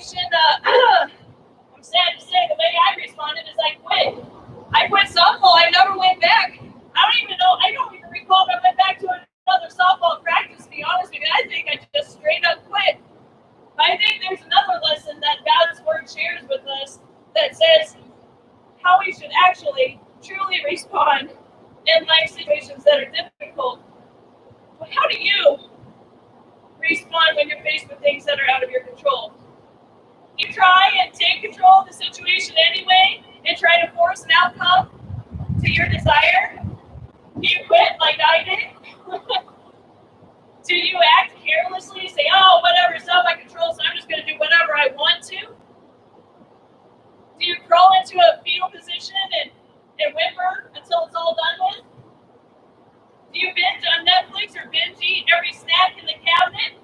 situation, I'm sad to say the way I responded is I quit. I quit softball. I never went back. I don't even recall if I went back to another softball practice, to be honest with you. I think I just straight up quit. But I think there's another lesson that God's Word shares with us that says how we should actually truly respond in life situations that are difficult. But how do you respond when you're faced with things that are out of your control? You try and take control of the situation anyway and try to force an outcome to your desire? Do you quit like I did? Do you act carelessly, say, oh, whatever, it's out of my control, so I'm just going to do whatever I want to? Do you crawl into a fetal position and whimper until it's all done with? Do you binge on Netflix or binge eat every snack in the cabinet?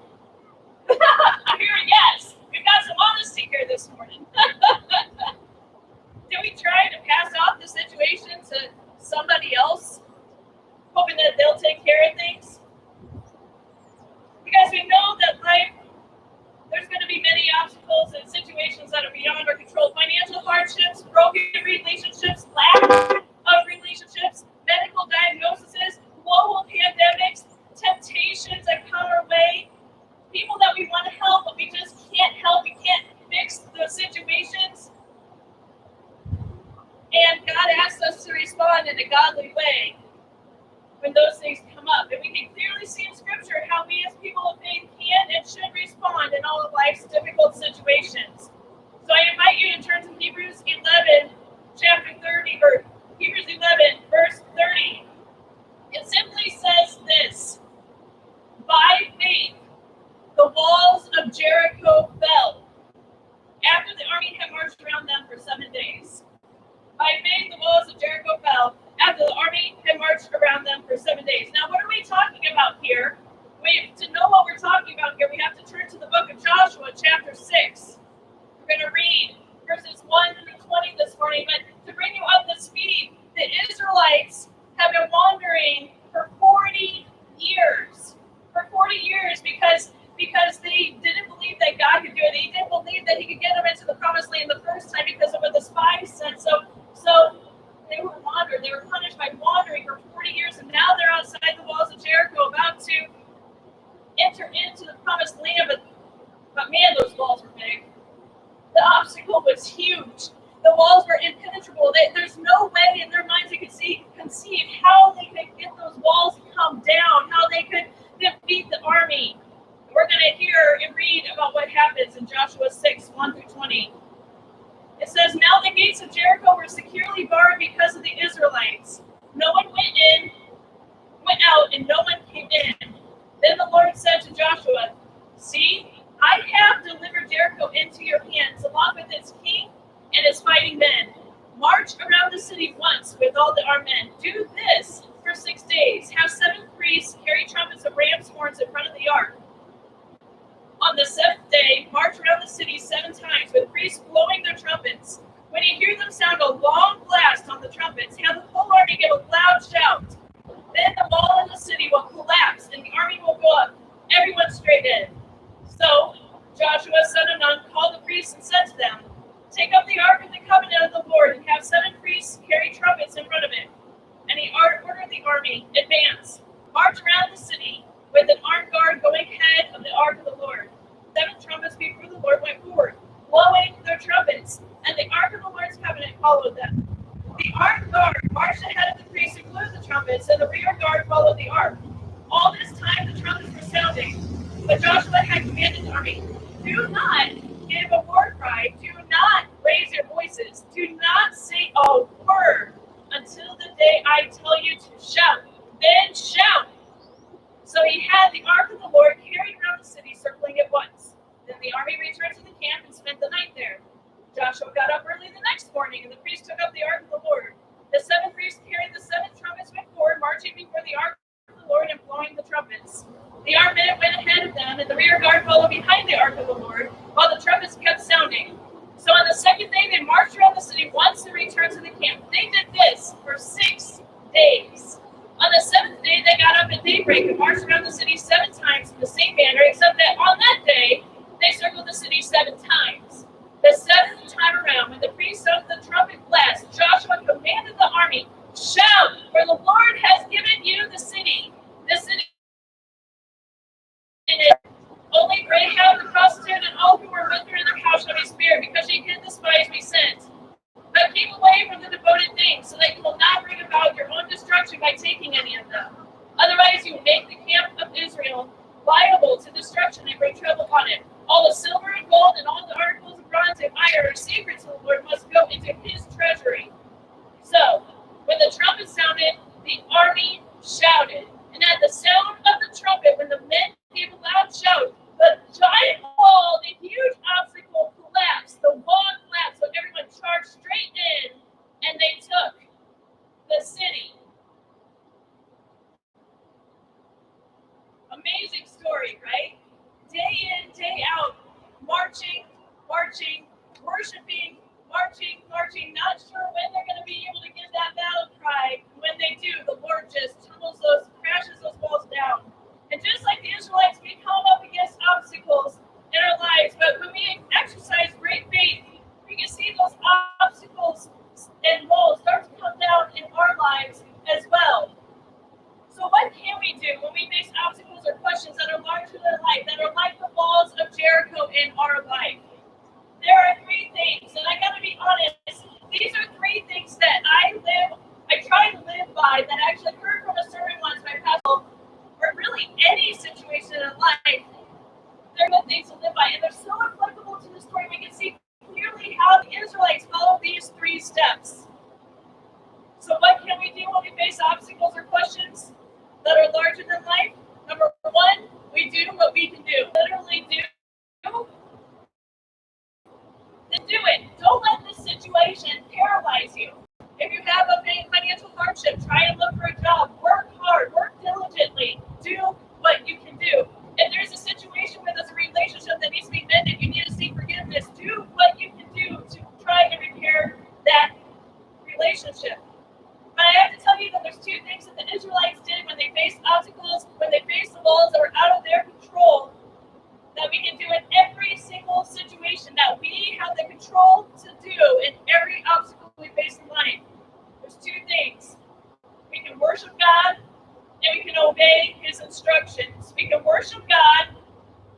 I hear a yes. We've got some honesty here this morning. Do we try to pass off the situation to somebody else, hoping that they'll take care of things? Because we know that life, there's going to be many obstacles and situations that are beyond our control. Financial hardships, broken relationships, lack of relationships, medical diagnoses, global pandemics, temptations that come our way, people that we want to help, but we just can't help. We can't fix those situations. And God asks us to respond in a godly way when those things come up. And we can clearly see in Scripture how we as people of faith can and should respond in all of life's difficult situations. So I invite you to turn to Hebrews 11, chapter 30, or Hebrews 11, verse 30. It simply says this: by faith, the walls of Jericho fell after the army had marched around them for 7 days. By faith, the walls of Jericho fell after the army had marched around them for 7 days. Now, what are we talking about here? To know what we're talking about here, we have to turn to the book of Joshua, chapter 6. We're going to read verses 1 through 20 this morning. But to bring you up to speed, the Israelites have been wandering for 40 years. For 40 years because they didn't believe that God could do it. They didn't believe that He could get them into the promised land the first time because of what the spies said. So they were wandering. They were punished by wandering for 40 years, and now they're outside the walls of Jericho, about to enter into the promised land. But man, those walls were big. The obstacle was huge. The walls were impenetrable. There's no way in their minds they could conceive how they could get those walls to come down, how they could defeat the army. We're going to hear and read about what happens in Joshua 6, 1 through 20. It says, now the gates of Jericho were securely barred because of the Israelites. No one went out, and no one came in. Then the Lord said to Joshua, see, I have delivered Jericho into your hands, along with its king and its fighting men. March around the city once with all the armed men. Do this for 6 days. Have 7 priests carry trumpets of ram's horns in front of the ark. On the 7th day, march around the city 7 times with priests blowing their trumpets. When you hear them sound a long blast on the trumpets, have the whole army give a loud shout. Then the wall of the city will collapse and the army will go up, everyone straight in. So Joshua, son of Nun, called the priests and said to them, take up the ark of the covenant of the Lord and have 7 priests carry trumpets in front of it. And he ordered the army, advance, march around the city with an armed guard going ahead of the ark of the Lord. 7 trumpets before the Lord went forward, blowing their trumpets, and the ark of the Lord's covenant followed them. The armed guard marched ahead of the priests who blew the trumpets, and the rear guard followed the ark. All this time the trumpets were sounding, but Joshua had commanded the army, do not give a war cry, do not raise your voices, do not say a word until the day I tell you to shout, then shout. So he had the ark of the Lord carried around the city, circling it once. Then the army returned to the camp and spent the night there. Joshua got up early the next morning, and the priests took up the ark of the Lord. The 7 priests carried the 7 trumpets went forward, marching before the ark of the Lord and blowing the trumpets. The armed men went ahead of them, and the rear guard followed behind the ark of the Lord, while the trumpets kept sounding. So on the 2nd day, they marched around the city once and returned to the camp. They did this for 6 days. On the 7th day, they got up at daybreak and marched around the city 7 times in the same manner, except that on that day, they circled the city 7 times. And it only Rahab the prostitute and all who were with her in the house shall be spared, because she hid the spies we sent. But keep away from the devoted things, so that you will not bring about your own destruction by taking any of them. Otherwise, you make the camp of Israel liable to destruction and bring trouble upon it. All the silver and gold and all the articles of bronze and iron are sacred to the Lord, must go into his treasury. So, when the trumpet sounded, the army shouted. And at the sound of the trumpet, when the men gave a loud shout, the giant wall, the huge obstacle collapsed. The wall collapsed, so everyone charged straight in, and they took the city. Amazing story, right? Day in, day out, marching, worshiping, marching, not sure when they're going to be able to give that battle cry. When they do, the Lord just crashes those walls down. And just like the Israelites, we come up against obstacles in our lives, but when we exercise great faith, we can see those obstacles and walls start to come down in our lives as well. So what can we do when we face obstacles or questions that are larger than life, that are like the walls of Jericho in our life? There are three things, and I gotta be honest, these are three things that I try to live by, that I actually heard from a sermon once by Pastor, or really any situation in life. They're good things to live by, and they're so applicable to the story. We can see clearly how the Israelites followed these three steps. So what can we do when we face obstacles or questions that are larger than life? Number one, we do what we can do. Literally do. Then do it. Don't let this situation paralyze you. If you have a financial hardship, try and look for a job. Work hard. Work diligently. Do what you can do. If there's a situation where there's a relationship that needs to be mended, you need to seek forgiveness. Do what you can do to try and repair that relationship. But I have to tell you that there's two things that the Israelites did when they faced obstacles, when they faced the walls that were out of their control, that we can do in every single situation, that we have the control to do in every obstacle we face in life. There's two things. We can worship God, and we can obey his instructions. We can worship God,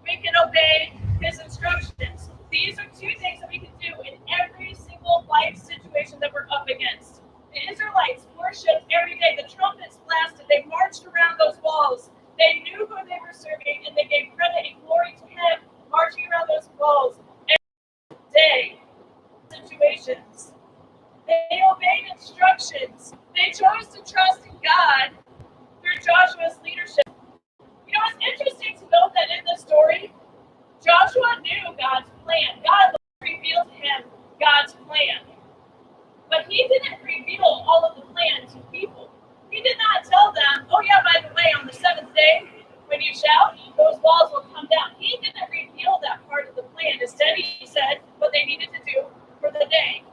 we can obey his instructions. These are two things that we can do in every single life situation that we're up against. The Israelites worshipped every day. The trumpets blasted. They marched around those walls. They knew who they were serving, and they gave credit and glory to him, marching around those walls every day. Situations. They obeyed instructions. They chose to trust in God through Joshua's leadership. You know, it's interesting to note that in this story, Joshua knew God's plan. God revealed to him God's plan. But he didn't reveal all of the plan to people. He did not tell them, oh yeah, by the way, on the seventh day, when you shout, those walls will come down. He didn't reveal that part of the plan. Instead, he said what they needed to do for the day.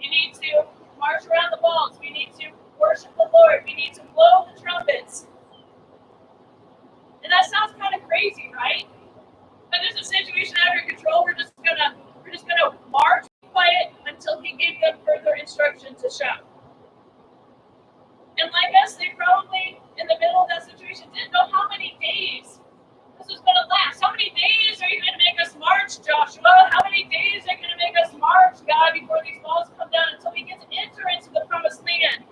You need to march around the walls. We need to worship the Lord. We need to blow the trumpets. And that sounds kind of crazy, right? But there's a situation out of your control. We're just gonna march quiet until he gave them further instruction to shout. And like us, they probably, in the middle of that situation, didn't know how many days this was going to last. How many days are you going to make us march, Joshua? How many days are you going to make us march, God, before these walls come down until we get to enter into the promised land?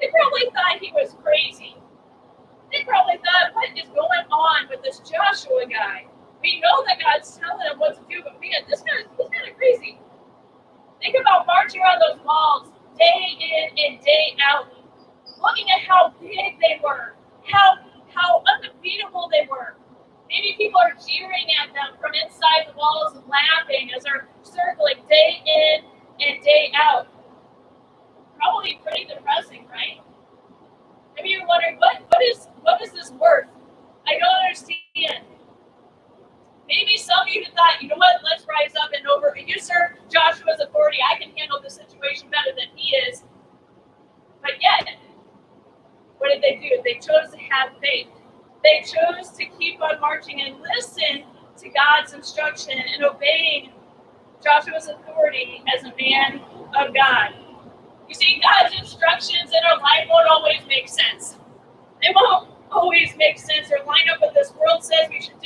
They probably thought he was crazy. They probably thought, what is going on with this Joshua guy? We know that God's telling him what to do, but man, this kind of crazy. Think about marching around those walls day in and day out, looking at how big they were, how undefeatable they were. Maybe people are jeering at them from inside the walls and laughing as they're circling day in and day out. Probably pretty depressing, right? Maybe you're wondering, what is this worth? I don't understand. Maybe some of you thought, you know what, let's rise up and usurp Joshua's authority. I can handle this situation better than he is. But yet, what did they do? They chose to have faith. They chose to keep on marching and listen to God's instruction and obeying Joshua's authority as a man of God. You see, God's instructions in our life won't always make sense. They won't always make sense or line up with what this world says we should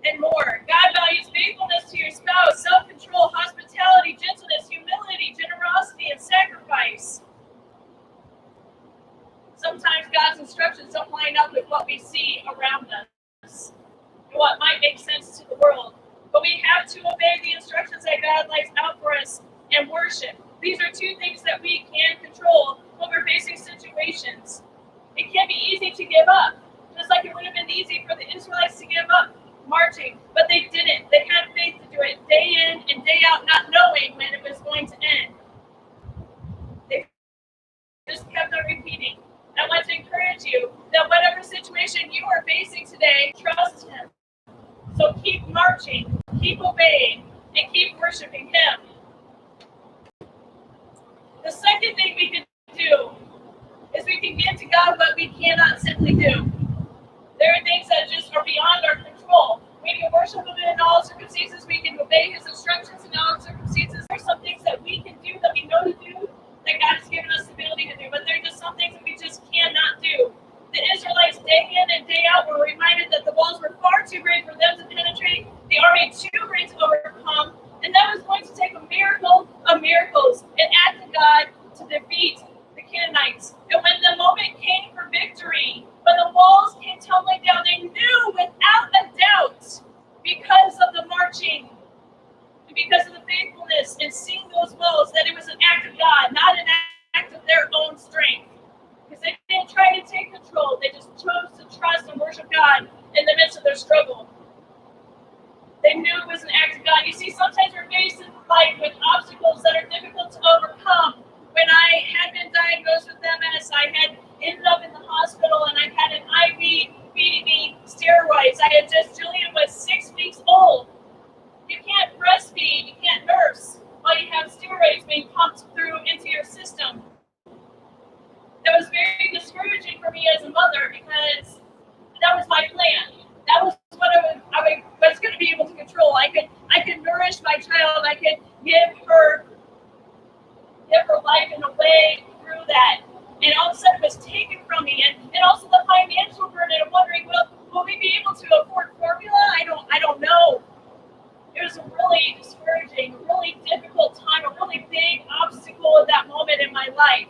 and more. God values faithfulness to your spouse, self-control, hospitality, gentleness, humility, generosity, and sacrifice. Sometimes God's instructions don't line up with what we see around us and what might make sense to the world. But we have to obey the instructions that God lays out for us and worship. These are two things that we can control when we're facing situations. It can be easy to give up, just like it would have been easy for the Israelites to give up marching, but they didn't. They had faith to do it day in and day out, not knowing when it was going to end. They just kept on repeating. I want to encourage you that whatever situation you are facing today, trust Him. So keep marching, keep obeying, and keep worshiping Him. The second thing we can do is we can give to God what we cannot simply do. There are things that just are beyond our control. We can worship Him in all circumstances. We can obey His instructions in all circumstances. There are some things that we can do that we know to do that God has given us the ability to do. But there are just some things that we just cannot do. The Israelites, day in and day out, were reminded that the walls were far too great for them to penetrate. The army too great to overcome. And that was going to take a miracle of miracles, an act of God to defeat the Canaanites. And when the moment came for victory, when the walls came tumbling down, they knew without a doubt, because of the marching, and because of the faithfulness in seeing those walls, that it was an act of God, not an act of their own strength. Because they didn't try to take control, they just chose to trust and worship God in the midst of their struggle. They knew it was an act of God. You see, sometimes we're faced in life with obstacles that are difficult to overcome. When I had been diagnosed with MS, I had ended up in the hospital and I had an IV feeding me steroids. Julian was 6 weeks old. You can't breastfeed, you can't nurse while you have steroids being pumped through into your system. That was very discouraging for me as a mother because that was my plan. That was what I was going to be able to control. I could nourish my child. I could give her life in a way through that. And all of a sudden it was taken from me. And also the financial burden of wondering, well, will we be able to afford formula? I don't know. It was a really discouraging, really difficult time, a really big obstacle at that moment in my life.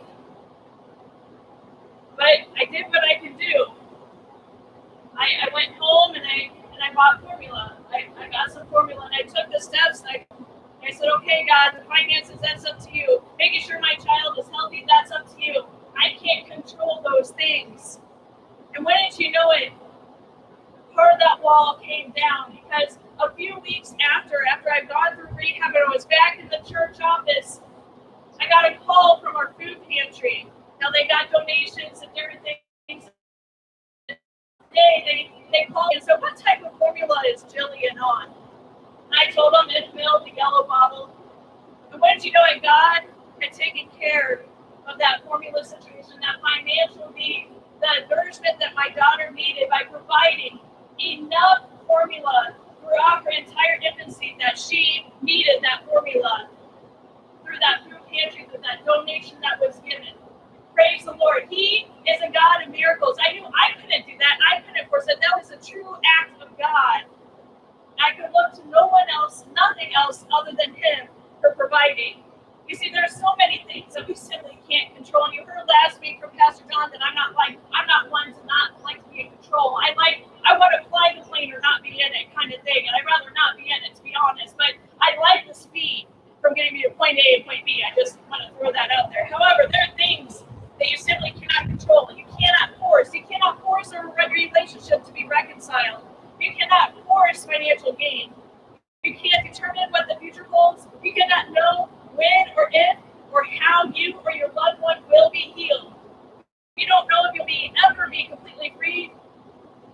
But I did what I could do. I went home and I bought formula. I got some formula and I took the steps. And I said, okay, God, the finances, that's up to you. Making sure my child is healthy, that's up to you. I can't control those things. And wouldn't you know it, part of that wall came down because a few weeks after I'd gone through rehab and I was back in the church office, I got a call from our food pantry. Now they got donations and different things. They called me and said, what type of formula is Jillian on? And I told them it filled the yellow bottle. And wouldn't you know it, God had taken care of that formula situation, that financial need, the nourishment that my daughter needed by providing enough formula throughout her entire infancy that she needed that formula through that food pantry, through that donation that was given. Praise the Lord. He is a God of miracles. I knew I couldn't do that. I couldn't force it. That was a true act of God. I could look to no one else, nothing else other than Him for providing. You see, there's so many things that we simply can't control. And you heard last week from Pastor John that I'm not one to not like to be in control. I want to fly the plane or not be in it kind of thing. And I'd rather not be in it, to be honest. But I like the speed from getting me to point A and point B. I just want to throw that out there. However, there are things that you simply cannot control. You cannot force. You cannot force a relationship to be reconciled. You cannot force financial gain. You can't determine what the future holds. You cannot know when or if or how you or your loved one will be healed. You don't know if you'll ever be completely free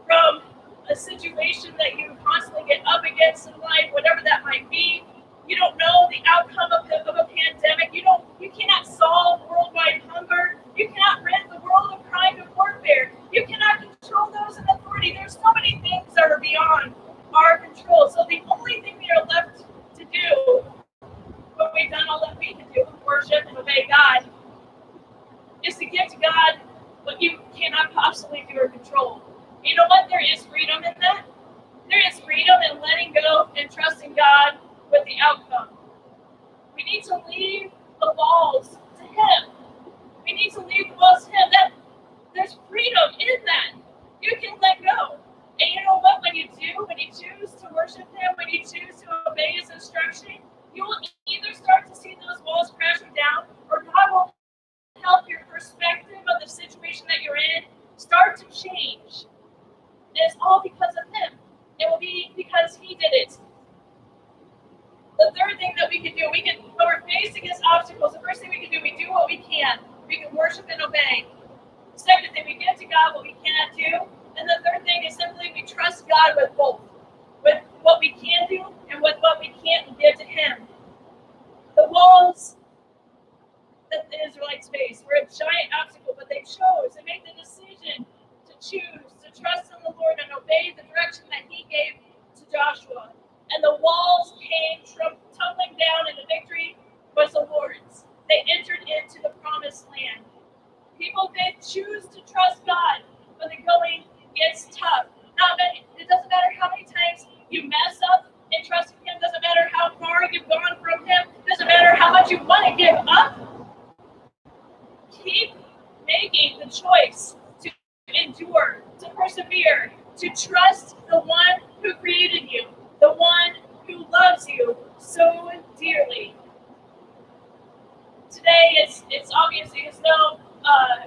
from a situation that you constantly get up against in life, whatever that might be. You don't know the outcome of a pandemic. You cannot solve worldwide hunger. You cannot rid the world of crime and warfare. You cannot control those in authority. There's so many things that are beyond our control. So the only thing we are left to do, when we've done all that we can do, worship and obey God, is to give to God what you cannot possibly do or control. You know what? There is freedom in that. There is freedom in to leave the walls to Him. We need to leave the walls to Him. That there's freedom in that. You can let go. And you know what? When you choose to worship Him, when you choose to obey His instruction, you will either start to see those walls crashing down, or God will help your perspective of the situation that you're in start to change. And it's all because of Him. It will be because He did it. The third thing that we can do, when we're facing these obstacles, the first thing we can do, we do what we can. We can worship and obey. The second thing, we give to God what we cannot do. And the third thing is simply we trust God with both. With what we can do and with what we can't give to Him. The walls that the Israelites faced were a giant obstacle, but they made the decision to choose to trust in the Lord and obey the direction that He gave to Joshua. And the walls came tumbling down, and the victory was the Lord's. They entered into the promised land. People did choose to trust God when the going gets tough. It doesn't matter how many times you mess up in trusting Him. Doesn't matter how far you've gone from Him. Doesn't matter how much you want to give up. Keep making the choice to endure, to persevere, to trust the one who created you, the one who loves you so dearly. Today, it's obviously it's no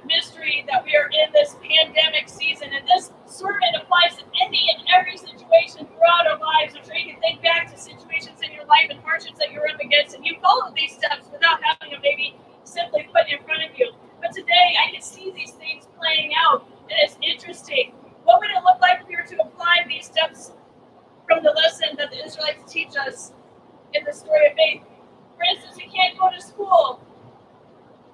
mystery that we are in this pandemic season, and this sermon applies to any and every situation throughout our lives. I'm sure you can think back to situations in your life and hardships that you're up against, and you follow these steps without having them maybe simply put in front of you. But today, I can see these things playing out, and it's interesting. What would it look like if we were to apply these steps from the lesson that the Israelites teach us in the story of faith? For instance, we can't go to school.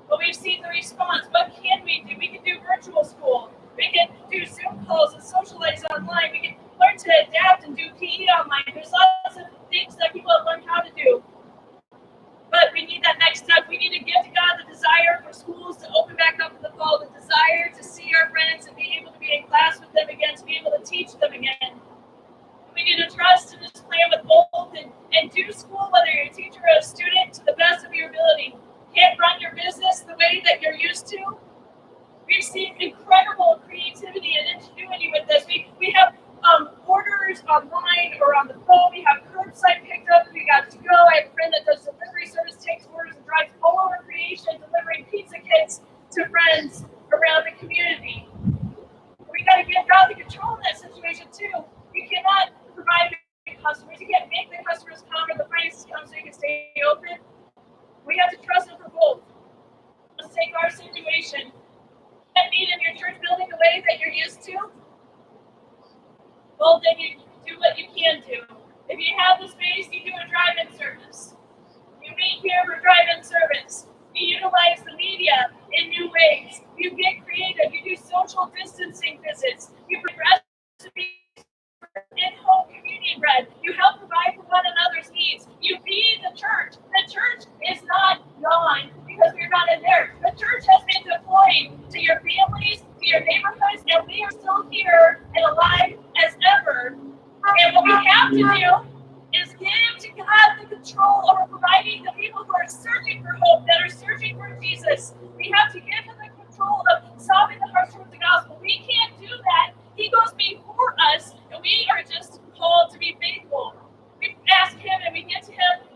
But we've seen the response. What can we do? We can do virtual school. We can do Zoom calls and socialize online. We can learn to adapt and do PE online. There's lots of things that people have learned how to do. But we need that next step. We need to give to God the desire for schools to open back up in the fall, the desire to see our friends and be able to be in class with them again, to be able to teach them again. We need to trust in this plan with both and do school, whether you're a teacher or a student, to the best of your ability. Can't run your business the way that you're used to. We've seen incredible creativity and ingenuity with this. We have orders online or on the phone. We have curbside picked up. We got to go. I have a friend that does delivery service, takes orders and drives all over creation, delivering pizza kits to friends around the community. We got to give God the control in that situation too. You cannot provide customers. You can't make the customers come or the finances come so you can stay open. We have to trust Him for both. Let's take our situation. Can't meet in your church building the way that you're used to? Well, then you do what you can do. If you have the space, you do a drive-in service. You meet here for drive-in service. You utilize the media in new ways. You get creative. You do social distancing visits. You bring recipes in-home communion bread. You help provide for one another's needs. You feed the church. The church is not gone because we're not in there. The church has been deployed to your families, to your neighborhoods, and we are still here and alive as ever. And what we have to do is give to God the control over providing the people who are searching for hope, that are searching for Jesus. We have to give Him the control of solving the hearts with the gospel. We can't do that. He goes before us, and we are just called to be faithful. We ask Him and we give to Him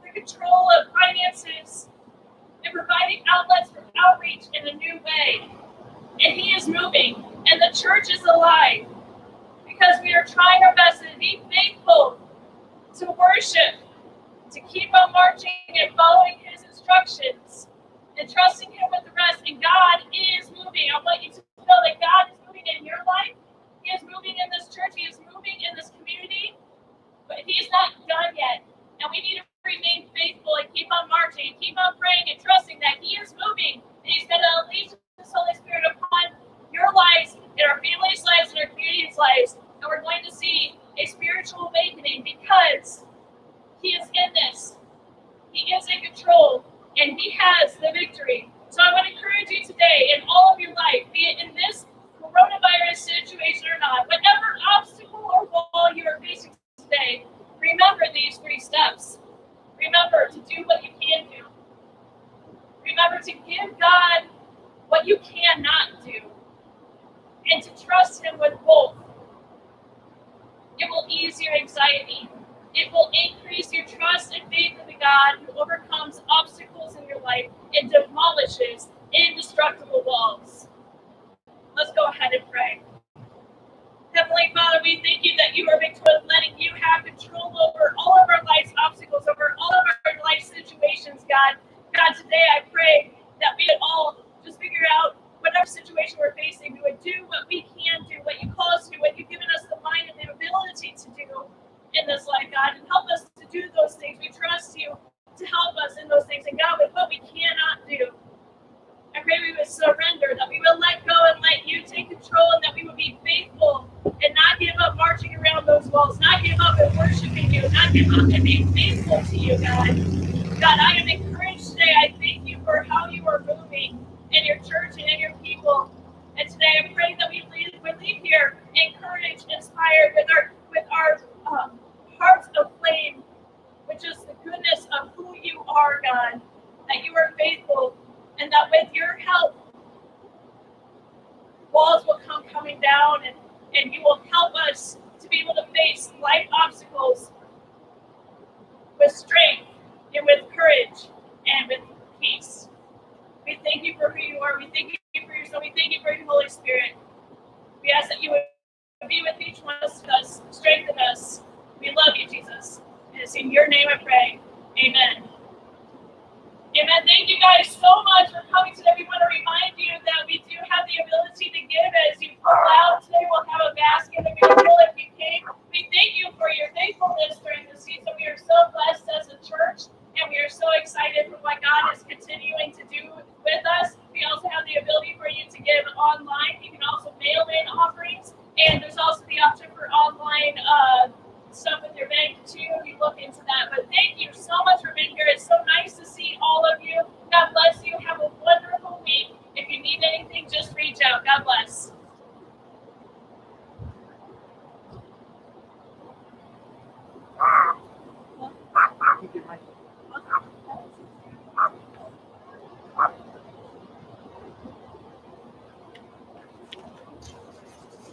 the control of finances and providing outlets for outreach in a new way. And He is moving, and the church is alive because we are trying our best to be faithful, to worship, to keep on marching and following His instructions, and trusting Him with the rest. And God is moving. I want you to know that God is moving in your life. He is moving in this church. He is moving in this community. But He's not done yet. And we need to remain faithful and keep on marching and keep on praying and trusting that He is moving. And He's going to unleash His Holy Spirit upon your lives, in our families' lives, and our community's lives. And we're going to see a spiritual awakening because He is in this. He is in control, and He has the victory. So I want to encourage you today in all of your life, be it in this coronavirus situation or not, whatever obstacle or wall you are facing today, remember these 3 steps. Remember to do will ease your anxiety. It will increase your trust and faith in the God who overcomes obstacles in your life and demolishes indestructible walls. Let's go ahead and pray. Heavenly Father, we thank you that you are victorious, letting you have control over all of our life's obstacles, over all of our life situations, God. God, today I pray that we would all just figure out whatever situation we're facing, we would do what we can do, what you call us to do, what you've given us the mind and the ability to do in this life, God, and help us to do those things. We trust you to help us in those things. And God, with what we cannot do, I pray we would surrender, that we would let go and let you take control, and that we would be faithful and not give up marching around those walls, not give up in worshiping you, not give up in being faithful to you, God. God, I am encouraged today. I thank you for how you are moving in your church and in your people. And today I pray that we leave here encouraged, inspired, with our hearts aflame, which is the goodness of who you are, God, that you are faithful, and that with your help, walls will come coming down, and you will help us to be able to face life obstacles with strength and with courage and with peace. We thank you for who you are. We thank you for your Son. We thank you for your Holy Spirit. We ask that you would be with each one of us, strengthen us. We love you, Jesus. And it's in your name I pray. Amen. Amen. Thank you guys so much for coming today. We want to remind you that we do have the ability to give as you pull out. Today we'll have a basket available if you came. We thank you for your faithfulness during the season. We are so blessed as a church, and we are so excited for what God is continuing to do with us. We also have the ability for you to give online. You can also mail in offerings, and there's also the option for online stuff with your bank too. You look into that. But thank you so much for being here. It's so nice